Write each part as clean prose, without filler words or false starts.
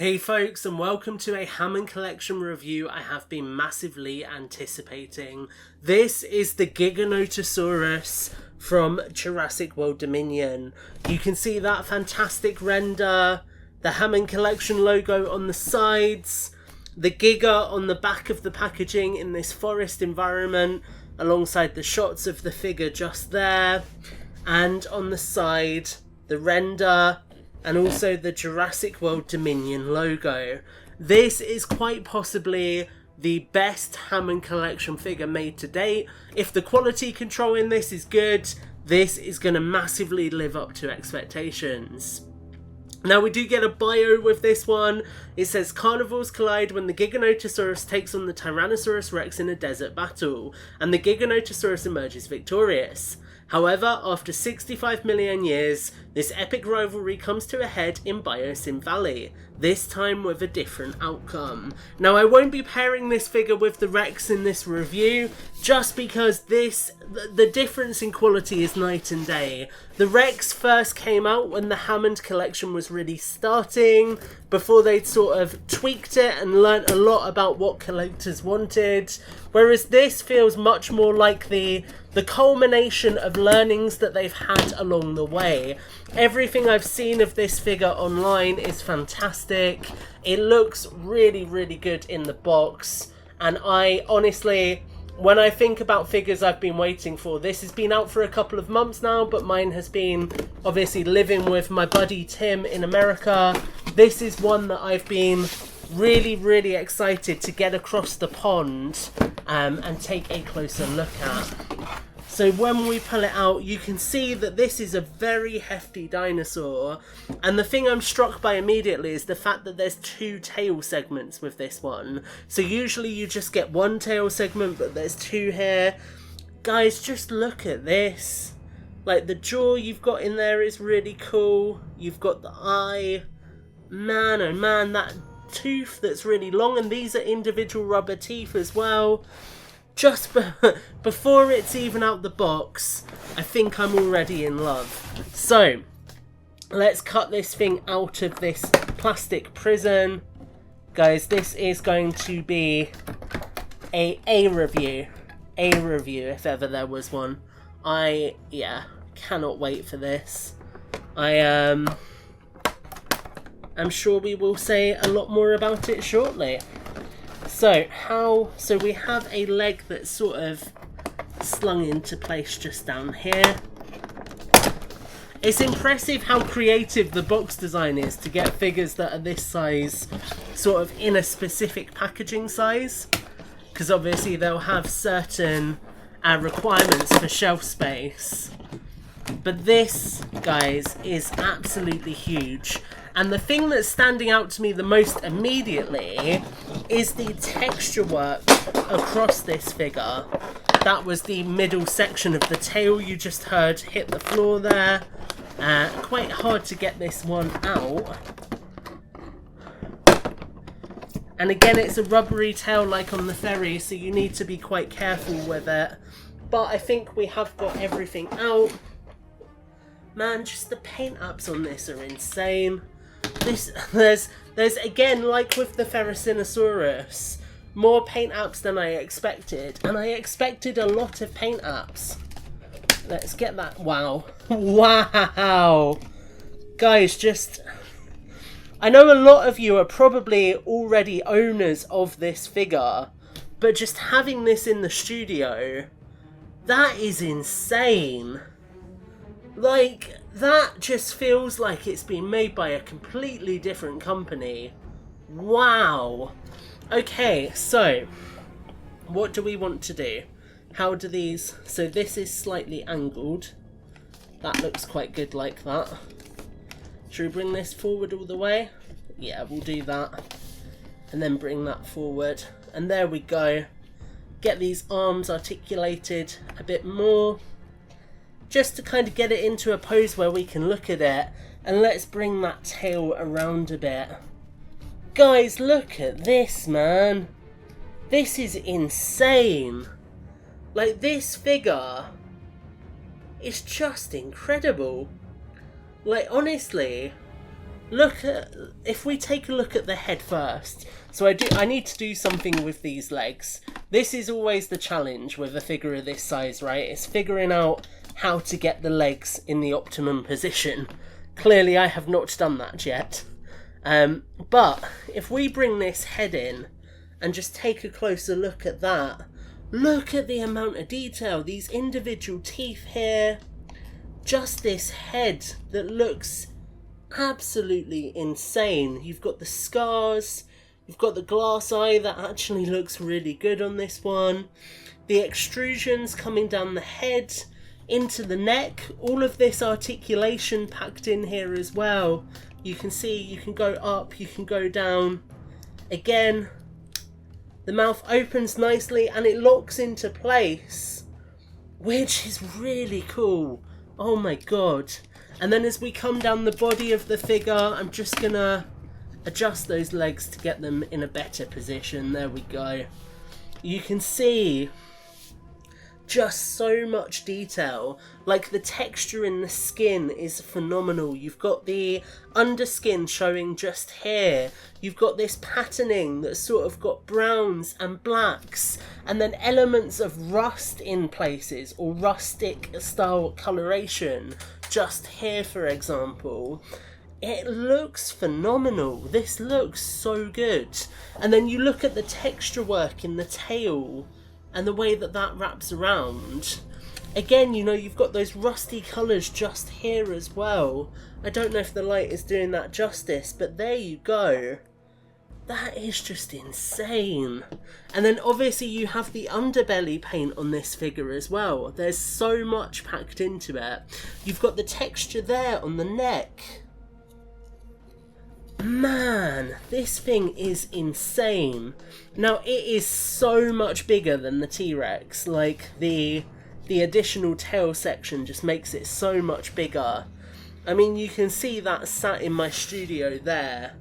Hey folks, and welcome to a Hammond Collection review I have been massively anticipating. This is the Giganotosaurus from Jurassic World Dominion. You can see that fantastic render, the Hammond Collection logo on the sides, the Giga on the back of the packaging in this forest environment, alongside the shots of the figure just there, and on the side, the render, and also the Jurassic World Dominion logo. This is quite possibly the best Hammond Collection figure made to date. If the quality control in this is good, this is going to massively live up to expectations. Now we do get a bio with this one. It says, carnivores collide when the Giganotosaurus takes on the Tyrannosaurus Rex in a desert battle, and the Giganotosaurus emerges victorious. However, after 65 million years, this epic rivalry comes to a head in Biosyn Valley, this time with a different outcome. Now I won't be pairing this figure with the Rex in this review, just because the difference in quality is night and day. The Rex first came out when the Hammond Collection was really starting, before they'd sort of tweaked it and learnt a lot about what collectors wanted, whereas this feels much more like the culmination of learnings that they've had along the way. Everything I've seen of this figure online is fantastic. It looks really, really good in the box, and I honestly, when I think about figures I've been waiting for, this has been out for a couple of months now, but mine has been obviously living with my buddy Tim in America. This is one that I've been really, really excited to get across the pond and take a closer look at. So when we pull it out, you can see that this is a very hefty dinosaur, and the thing I'm struck by immediately is the fact that there's two tail segments with this one. So usually you just get one tail segment, but there's two here. Guys, just look at this. Like, the jaw you've got in there is really cool. You've got the eye. Man, oh man, that tooth that's really long, and these are individual rubber teeth as well. Just before it's even out the box, I think I'm already in love. So, let's cut this thing out of this plastic prison. Guys, this is going to be a review. A review, if ever there was one. Cannot wait for this. I'm sure we will say a lot more about it shortly. So we have a leg that's sort of slung into place just down here. It's impressive how creative the box design is to get figures that are this size sort of in a specific packaging size, because obviously they'll have certain requirements for shelf space. But this, guys, is absolutely huge. And the thing that's standing out to me the most immediately is the texture work across this figure. That was the middle section of the tail you just heard hit the floor there. Quite hard to get this one out. And again, it's a rubbery tail like on the ferry, so you need to be quite careful with it. But I think we have got everything out. Man, just the paint apps on this are insane. There's again, like with the Ferrocinosaurus, more paint apps than I expected, and I expected a lot of paint apps. Let's get that. Wow. Wow. Guys, I know a lot of you are probably already owners of this figure, but just having this in the studio, that is insane. Like, that just feels like it's been made by a completely different company. Wow. Okay, so what do we want to do? How do these... So this is slightly angled. That looks quite good like that. Should we bring this forward all the way? Yeah, we'll do that. And then bring that forward. And there we go. Get these arms articulated a bit more, just to kind of get it into a pose where we can look at it. And let's bring that tail around a bit. Guys, look at this, man. This is insane. Like, this figure is just incredible. Like, honestly, if we take a look at the head first. So I need to do something with these legs. This is always the challenge with a figure of this size, right? It's figuring out how to get the legs in the optimum position. Clearly I have not done that yet. But if we bring this head in and just take a closer look at that, look at the amount of detail, these individual teeth here, just this head that looks absolutely insane. You've got the scars, you've got the glass eye that actually looks really good on this one, the extrusions coming down the head into the neck, all of this articulation packed in here as well. You can see you can go up, you can go down. Again, the mouth opens nicely and it locks into place, which is really cool. Oh my god. And then as we come down the body of the figure, I'm just gonna adjust those legs to get them in a better position. There we go. You can see just so much detail. Like, the texture in the skin is phenomenal. You've got the underskin showing just here. You've got this patterning that's sort of got browns and blacks, and then elements of rust in places, or rustic style coloration just here, for example. It looks phenomenal. This looks so good. And then you look at the texture work in the tail and the way that that wraps around. Again, you know, you've got those rusty colours just here as well. I don't know if the light is doing that justice, but there you go. That is just insane. And then obviously you have the underbelly paint on this figure as well. There's so much packed into it. You've got the texture there on the neck. Man, this thing is insane. Now, it is so much bigger than the T-Rex. Like, the additional tail section just makes it so much bigger. I mean, you can see that sat in my studio there.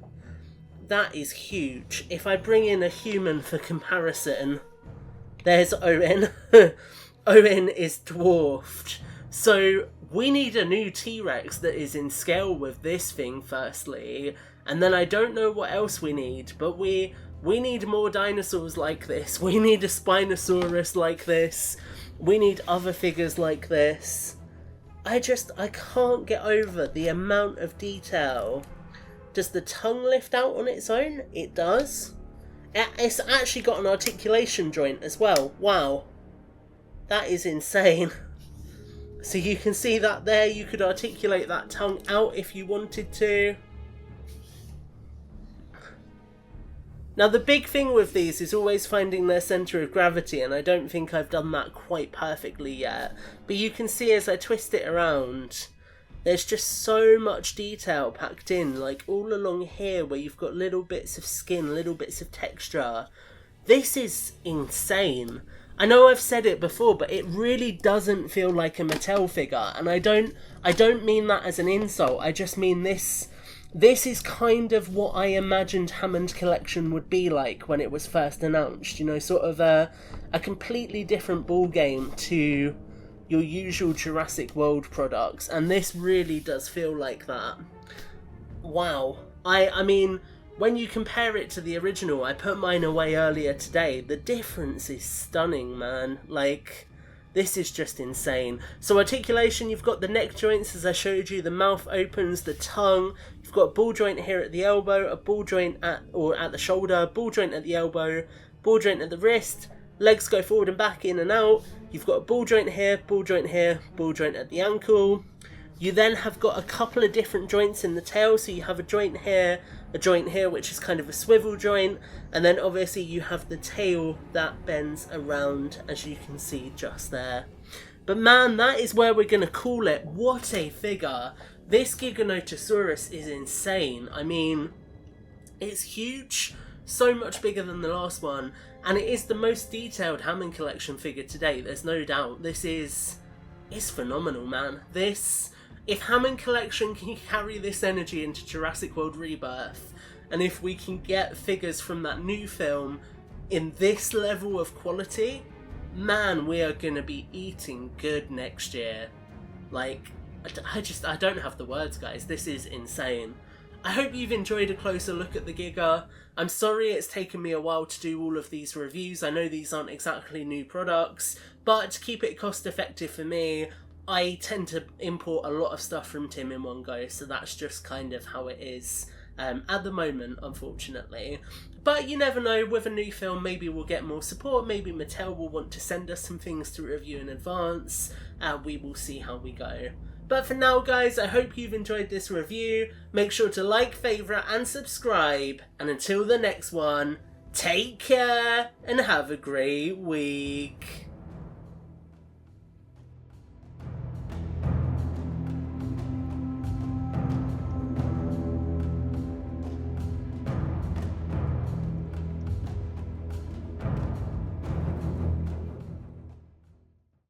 That is huge. If I bring in a human for comparison, there's Owen. Owen is dwarfed. So we need a new T-Rex that is in scale with this thing, firstly. And then I don't know what else we need, but we need more dinosaurs like this. We need a Spinosaurus like this. We need other figures like this. I can't get over the amount of detail. Does the tongue lift out on its own? It does. It's actually got an articulation joint as well. Wow. That is insane. So you can see that there. You could articulate that tongue out if you wanted to. Now, the big thing with these is always finding their centre of gravity, and I don't think I've done that quite perfectly yet. But you can see as I twist it around, there's just so much detail packed in, like all along here where you've got little bits of skin, little bits of texture. This is insane. I know I've said it before, but it really doesn't feel like a Mattel figure, and I don't mean that as an insult. I just mean this is kind of what I imagined Hammond Collection would be like when it was first announced. You know, sort of a completely different ball game to your usual Jurassic World products, and this really does feel like that. Wow. I mean, when you compare it to the original, I put mine away earlier today, the difference is stunning, man. Like, this is just insane. So articulation, you've got the neck joints as I showed you, the mouth opens, the tongue, you've got a ball joint here at the elbow, a ball joint at the shoulder, ball joint at the elbow, ball joint at the wrist, legs go forward and back, in and out. You've got a ball joint here, ball joint here, ball joint at the ankle. You then have got a couple of different joints in the tail, so you have a joint here, which is kind of a swivel joint, and then obviously you have the tail that bends around, as you can see just there. But man, that is where we're going to call it. What a figure. This Giganotosaurus is insane. I mean, it's huge, so much bigger than the last one, and it is the most detailed Hammond Collection figure to date, there's no doubt. This is phenomenal, man. If Hammond Collection can carry this energy into Jurassic World Rebirth, and if we can get figures from that new film in this level of quality, man, we are going to be eating good next year. Like, I don't have the words, guys. This is insane. I hope you've enjoyed a closer look at the Giga. I'm sorry it's taken me a while to do all of these reviews. I know these aren't exactly new products, but to keep it cost effective for me, I tend to import a lot of stuff from Tim in one go, so that's just kind of how it is at the moment, unfortunately. But you never know, with a new film maybe we'll get more support, maybe Mattel will want to send us some things to review in advance, and we will see how we go. But for now guys, I hope you've enjoyed this review. Make sure to like, favourite and subscribe, and until the next one, take care and have a great week.